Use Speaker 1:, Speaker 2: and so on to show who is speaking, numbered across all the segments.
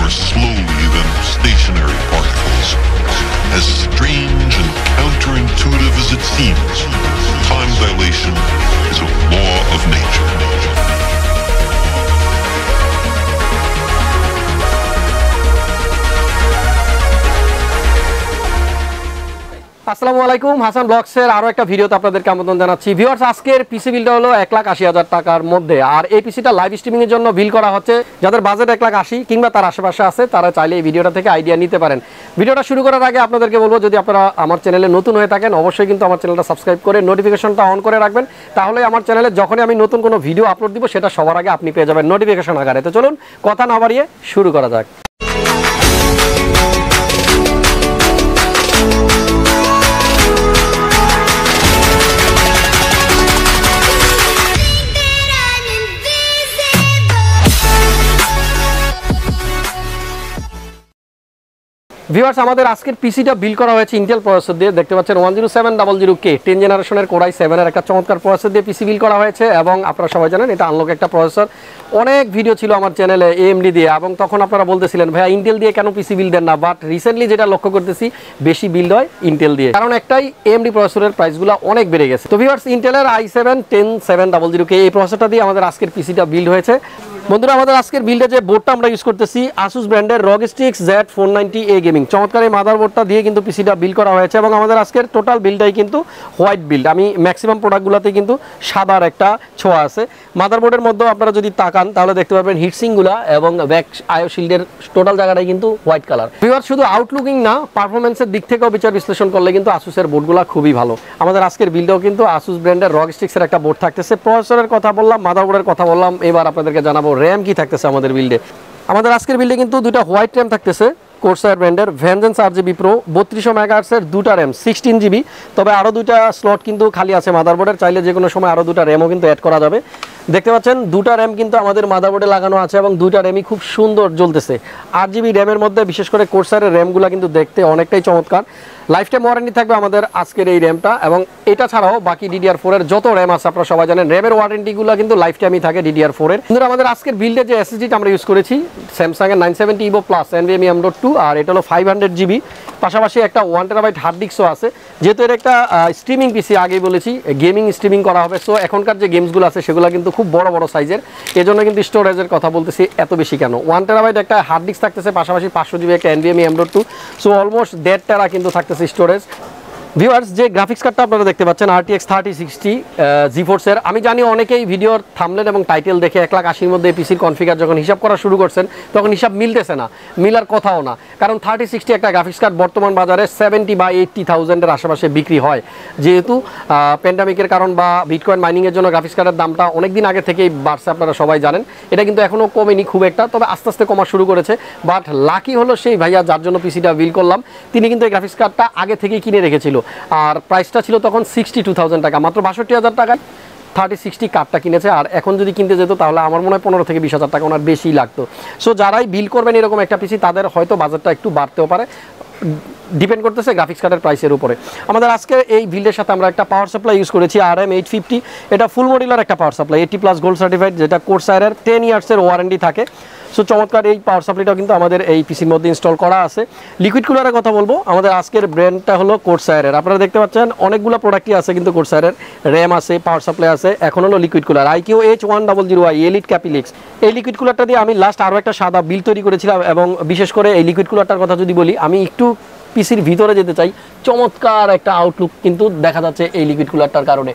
Speaker 1: more slowly than stationary particles. As strange and counterintuitive as it seems, time dilation is a law of nature.
Speaker 2: আসসালামু আলাইকুম, হাসান ব্লগসের আরো একটা ভিডিওতে আপনাদেরকে আমন্ত্রণ জানাচ্ছি। ভিউয়ার্স, আজকের পিসি বিলটা হলো 1,80,000 টাকার মধ্যে, আর এই পিসিটা লাইভ স্ট্রিমিং এর জন্য বিল করা হচ্ছে। যাদের বাজেট 1,80,000 কিংবা তার আশেপাশে আছে তারা চাইলে এই ভিডিওটা থেকে আইডিয়া নিতে পারেন। ভিডিওটা শুরু করার আগে আপনাদেরকে বলবো, যদি আপনারা আমার চ্যানেলে নতুন হয়ে থাকেন অবশ্যই কিন্তু আমার চ্যানেলটা সাবস্ক্রাইব করে নোটিফিকেশনটা অন করে রাখবেন, তাহলে আমার চ্যানেলে যখনই আমি নতুন কোনো ভিডিও আপলোড দিব সেটা সবার আগে আপনি পেয়ে যাবেন নোটিফিকেশন আকারে। তো চলুন কথা না বাড়িয়ে শুরু করা যাক। ভিউয়ার্স, আমাদের আজকের পিসিটা বিল করা হয়েছে ইন্টেল প্রসেসর দিয়ে। দেখতে পাচ্ছেন 10700K 10 জেনারেশনের কোরাই 7 এর একটা চমৎকার প্রসেসর দিয়ে পিসি বিল করা হয়েছে, এবং আপনারা সবাই জানেন এটা আনলক একটা প্রসেসর। অনেক ভিডিও ছিল আমার চ্যানেলে এএমডি দিয়ে, এবং তখন আপনারা বলতেছিলেন ভাইয়া ইন্টেল দিয়ে কেন পিসি বিল দেন না, বাট রিসেন্টলি যেটা লক্ষ্য করতেছি বেশি বিল্ড হয় ইন্টেল দিয়ে, কারণ একটাই এএমডি প্রসেসরের প্রাইসগুলো অনেক বেড়ে গেছে। তো ভিউয়ার্স, ইন্টেলের i7-10700K এই প্রসেসরটা দিয়ে আমাদের আজকের পিসিটা বিল্ড হয়েছে। বন্ধুরা, আমাদের আজকের বিল্ডে যে বোর্ডটা আমরা ইউজ করতেছি আসুস ব্র্যান্ডের ROG Z490A গেমিং, চমৎকার এই মাদারবোর্ডটা দিয়ে কিন্তু পিসিটা বিল্ড করা হয়েছে, এবং আমাদের আজকের টোটাল বিল্ডটাই কিন্তু হোয়াইট বিল্ড। আমি ম্যাক্সিমাম প্রোডাক্টগুলোতে কিন্তু সাদার একটা ছোঁয়া আছে। মাদারবোর্ডের মধ্যেও আপনারা যদি তাকান তাহলে দেখতে পারবেন হিটসিংগুলো এবং ব্যাক আইও শিল্ডের টোটাল জায়গাটাই কিন্তু হোয়াইট কালার। ভিউয়ার, শুধু আউটলুকিং না, পারফরমেন্সের দিক থেকেও বিচার বিশ্লেষণ করলে কিন্তু আসুসের বোর্ডগুলো খুবই ভালো। আমাদের আজকের বিল্ডেও কিন্তু আসুস ব্র্যান্ডের ROG এর একটা বোর্ড থাকতেছে। প্রসেসরের কথা বললাম, মাদারবোর্ডের কথা বললাম, এবার আপনাদেরকে জানাবো র্যাম কি থাকতেছে আমাদের বিল্ডে। আমাদের আজকের বিল্ডে কিন্তু দুটা হোয়াইট র্যাম থাকতেছে কোর্সার ব্র্যান্ডের ভেনজেন্স RGB Pro 3200 MHz এর দুটা র্যাম 16GB, তবে আরও দুটা স্লট কিন্তু খালি আছে মাদারবোর্ডের, চাইলে যে কোনো সময় আরও দুটা র্যামও কিন্তু অ্যাড করা যাবে। দেখতে পাচ্ছেন দুটা র্যাম কিন্তু আমাদের মাদারবোর্ডে লাগানো আছে, এবং দুটা র্যামই খুব সুন্দর জ্বলতেছে। 8GB র্যামের মধ্যে বিশেষ করে কোর্সারের র্যামগুলো কিন্তু দেখতে অনেকটাই চমৎকার। লাইফ টাইম ওয়ারেন্টি থাকবে আমাদের আজকের এই র্যামটা, এবং এটা ছাড়াও বাকি DDR4 এর যত র্যাম আছে আপনারা সবাই জানেন র্যামের ওয়ারেন্টিগুলো কিন্তু লাইফ টাইমই থাকে DDR4 এর। কিন্তু আমাদের আজকের বিল্ডে যে SSDটা আমরা ইউজ করেছি স্যামসাং এর 970 EVO Plus NVMe M.2, আর এটা হলো 500GB, পাশাপাশি একটা 1TB হার্ড ডিস্কও আছে। যেহেতু এর একটা স্ট্রিমিং পিসি, আগেই বলেছি গেমিং স্ট্রিমিং করা হবে, সো এখনকার যে গেমসগুলো আছে সেগুলো কিন্তু খুব বড় বড় সাইজের, এজন্য কিন্তু স্টোরেজের কথা বলতেছি এত বেশি কেন। 1TB একটা হার্ড ডিস্ক থাকতেছে, পাশাপাশি 500GB একটা NVMe M.2, সো অলমোস্ট 1.5 টেরা কিন্তু থাকতেছে স্টোরেজ। ভিউয়ার্স, যে গ্রাফিক্স কার্ডটা আপনারা দেখতে পাচ্ছেন RTX 3060 GeForce এর, আমি জানি অনেকেই ভিডিওর থাম্বনেল এবং টাইটেল দেখে 1,80,000 মধ্যে পিসির কনফিগার যখন হিসাব করা শুরু করছেন তখন হিসাব মিলতেছে না, মিলার কথাও না, কারণ 3060 একটা গ্রাফিক্স কার্ড বর্তমান বাজারে 70 বা 80,000 এর আশেপাশে বিক্রি হয়। যেহেতু প্যান্ডামিকের কারণ বা বিটকয়েন মাইনিংয়ের জন্য গ্রাফিক্স কার্ডের দামটা অনেকদিন আগে থেকেই বাড়ছে, আপনারা সবাই জানেন। এটা কিন্তু এখনও কমেনি খুব একটা, তবে আস্তে আস্তে কমা শুরু করেছে। বাট লাকি হলো সেই ভাইয়া যার জন্য পিসিটা বিল করলাম, তিনি কিন্তু এই গ্রাফিক্স কার্ডটা আগে থেকেই কিনে রেখেছিল, আর প্রাইসটা ছিল তখন 62,000 টাকা, মাত্র 62,000 টাকায় 3060 কার্ডটা কিনেছে। আর এখন যদি কিনতে যেত তাহলে আমার মনে হয় 15 থেকে 20,000 টাকা ওনার বেশি লাগতো। সো যারাই বিল করবেন এরকম একটা পিসি তাদের হয়তো বাজেটটা একটু বাড়তেও পারে, ডিপেন্ড করতেছে গ্রাফিক্স কার্ডের প্রাইসের উপরে। আমাদের আজকের এই বিল্ডের সাথে আমরা একটা পাওয়ার সাপ্লাই ইউজ করেছি RM850, এটা ফুল মডিউলার একটা পাওয়ার সাপ্লাই, 80+ গোল্ড সার্টিফাইড, যেটা কোর্সারের 10 ইয়ার্সের ওয়ারেন্টি থাকে। সো চমৎকার এই পাওয়ার সাপ্লাইটাও কিন্তু আমাদের এই পিসির মধ্যে ইনস্টল করা আছে। লিকুইড কুলারের কথা বলবো, আমাদের আজকের ব্র্যান্ডটা হলো কোর্সারের। আপনারা দেখতে পাচ্ছেন অনেকগুলো প্রোডাক্টই আছে কিন্তু কোর্সারের, র্যাম আছে, পাওয়ার সাপ্লাই আছে, এখন হলো liquid cooler IQ H100i elite capellix. এই লিকুইড কুলারটা দিয়ে আমি লাস্ট আরও একটা সাদা বিল তৈরি করেছিলাম, এবং বিশেষ করে এই লিকুইড কুলারটার কথা যদি বলি, আমি একটু পিসির ভিতরে যেতে চাই, চমৎকার একটা আউটলুক কিন্তু দেখা যাচ্ছে এই লিকুইড কুলারটার কারণে।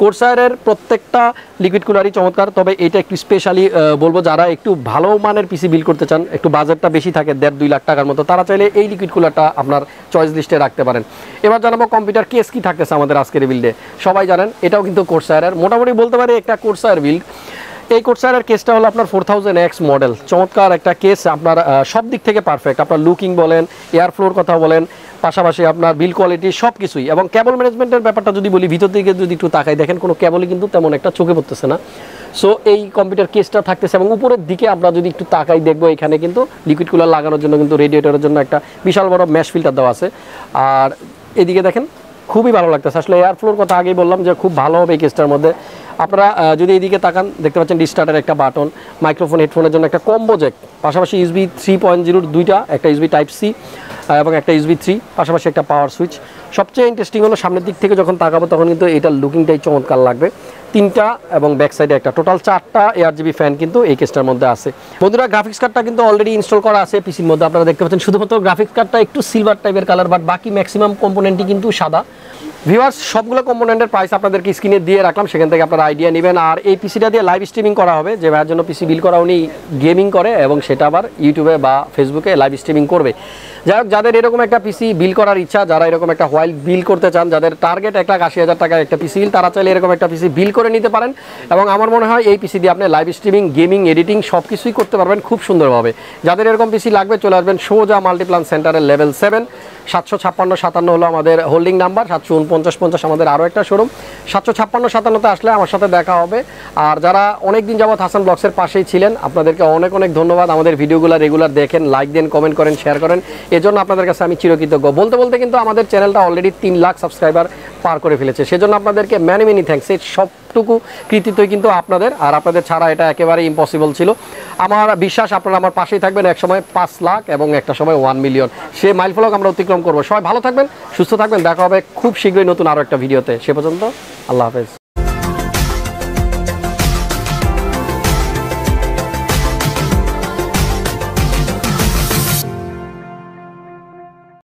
Speaker 2: কোর্সারের প্রত্যেকটা লিকুইড কুলারই চমৎকার, তবে এটা একটু স্পেশালি বলবো যারা একটু ভালো মানের পিসি বিল করতে চান, একটু বাজেটটা বেশি থাকে 1.5-2 লাখ টাকার মতো, তারা চাইলে এই লিকুইড কুলারটা আপনার চয়েস লিস্টে রাখতে পারেন। এবার জানাবো কম্পিউটার কেস কি থাকতেছে আমাদের আজকের বিল্ডে। সবাই জানেন এটাও কিন্তু কোর্সারের, মোটামুটি বলতে পারি একটা কোর্সার বিল্ড। এই কোর্সারের কেসটা হলো আপনার 4000X মডেল, চমৎকার একটা কেস, আপনার সব দিক থেকে পারফেক্ট। আপনার লুকিং বলেন, এয়ার ফ্লোর কথা বলেন, পাশাপাশি আপনার বিল কোয়ালিটি সব কিছুই, এবং কেবল ম্যানেজমেন্টের ব্যাপারটা যদি বলি, ভিতর থেকে যদি একটু তাকাই দেখেন কোনো কেবলই কিন্তু তেমন একটা চোখে পড়তেছে না। সো এই কম্পিউটার কেসটা থাকতেছে, এবং উপরের দিকে আমরা যদি একটু তাকাই দেখবো এখানে কিন্তু লিকুইড কুলার লাগানোর জন্য কিন্তু রেডিয়েটরের জন্য একটা বিশাল বড় ম্যাশ ফিল্টার দেওয়া আছে। আর এদিকে দেখেন খুবই ভালো লাগতেছে আসলে, এয়ার ফ্লোর কথা আগেই বললাম যে খুব ভালো হবে এই কেসটার মধ্যে। আপনারা যদি এইদিকে তাকান দেখতে পাচ্ছেন ডিস্টার্টের একটা বাটন, মাইক্রোফোন হেডফোনের জন্য একটা কম্বো জ্যাক, পাশাপাশি USB 3.0 দুইটা, একটা USB টাইপ সি এবং একটা USB 3, পাশাপাশি একটা পাওয়ার সুইচ। সবচেয়ে ইন্টারেস্টিং হলো সামনের দিক থেকে যখন তাকাবো তখন কিন্তু এটার লুকিংটাই চমৎকার লাগবে। 3টা এবং ব্যাক সাইডে একটা, টোটাল 4টা ARGB ফ্যান কিন্তু এই কেসটার মধ্যে আছে। বন্ধুরা গ্রাফিক্স কার্ডটা কিন্তু অলরেডি ইনস্টল করা আছে পিসির মধ্যে, আপনারা দেখতে পাচ্ছেন। শুধুমাত্র গ্রাফিক্স কার্ডটা একটু সিলভার টাইপের কালার, বাট বাকি ম্যাক্সিমাম কম্পোনেন্টই কিন্তু সাদা। ভিউয়ার্স সবগুলো কম্পোনেন্টের প্রাইস আপনাদেরকে স্ক্রিনে দিয়ে রাখলাম, সেখান থেকে আপনারা আইডিয়া নেবেন। আর এই পিসিটা দিয়ে লাইভ স্ট্রিমিং করা হবে, যে ভাইয়ের জন্য পিসি বিল করা, উনি গেমিং করে এবং সেটা আবার ইউটিউবে বা ফেসবুকে লাইভ স্ট্রিমিং করবে। যাই হোক, যাদের এরকম একটা পিসি বিল করার ইচ্ছা, যারা এরকম একটা হোয়াইল বিল করতে চান, যাদের টার্গেট 1,80,000 টাকার একটা পিসি বিল, তারা চাইলে এরকম একটা পিসি বিল করে নিতে পারেন। এবং আমার মনে হয় এই পিসি দিয়ে আপনি লাইভ স্ট্রিমিং, গেমিং, এডিটিং সব কিছুই করতে পারবেন খুব সুন্দরভাবে। যাদের এরকম পিসি লাগবে চলে আসবেন সোজা মাল্টিপ্লান সেন্টারের লেভেল 7, 75657 হলো আমাদের হোল্ডিং নাম্বার, 74950 আমাদের আরও একটা শোরুম। 75657তে আসলে আমার সাথে দেখা হবে। আর যারা অনেক দিন যাবত হাসান ব্লগসের পাশেই ছিলেন, আপনাদেরকে অনেক অনেক ধন্যবাদ। আমাদের ভিডিওগুলো রেগুলার দেখেন, লাইক দেন, কমেন্ট করেন, শেয়ার করেন, এজন্য আপনাদের কাছে আমি চিরকৃতজ্ঞ। বলতে বলতে কিন্তু আমাদের চ্যানেলটা অলরেডি 3 লাখ সাবস্ক্রাইবার পার করে ফেলেছে, সেজন্য আপনাদেরকে মেনি মেনি থ্যাঙ্কস। এই সবটুকু কৃতিত্বই কিন্তু আপনাদের, আর আপনাদের ছাড়া এটা একেবারেই ইম্পসিবল ছিল। আমার বিশ্বাস আপনারা আমার পাশেই থাকবেন, এক সময় 5 লাখ এবং একটা সময় 1 মিলিয়ন, সে মাইলফলক আমরা অতিক্রম করবো। সবাই ভালো থাকবেন, সুস্থ থাকবেন, দেখা হবে খুব শীঘ্রই নতুন আরও একটা ভিডিওতে। সে পর্যন্ত আল্লাহ হাফেজ।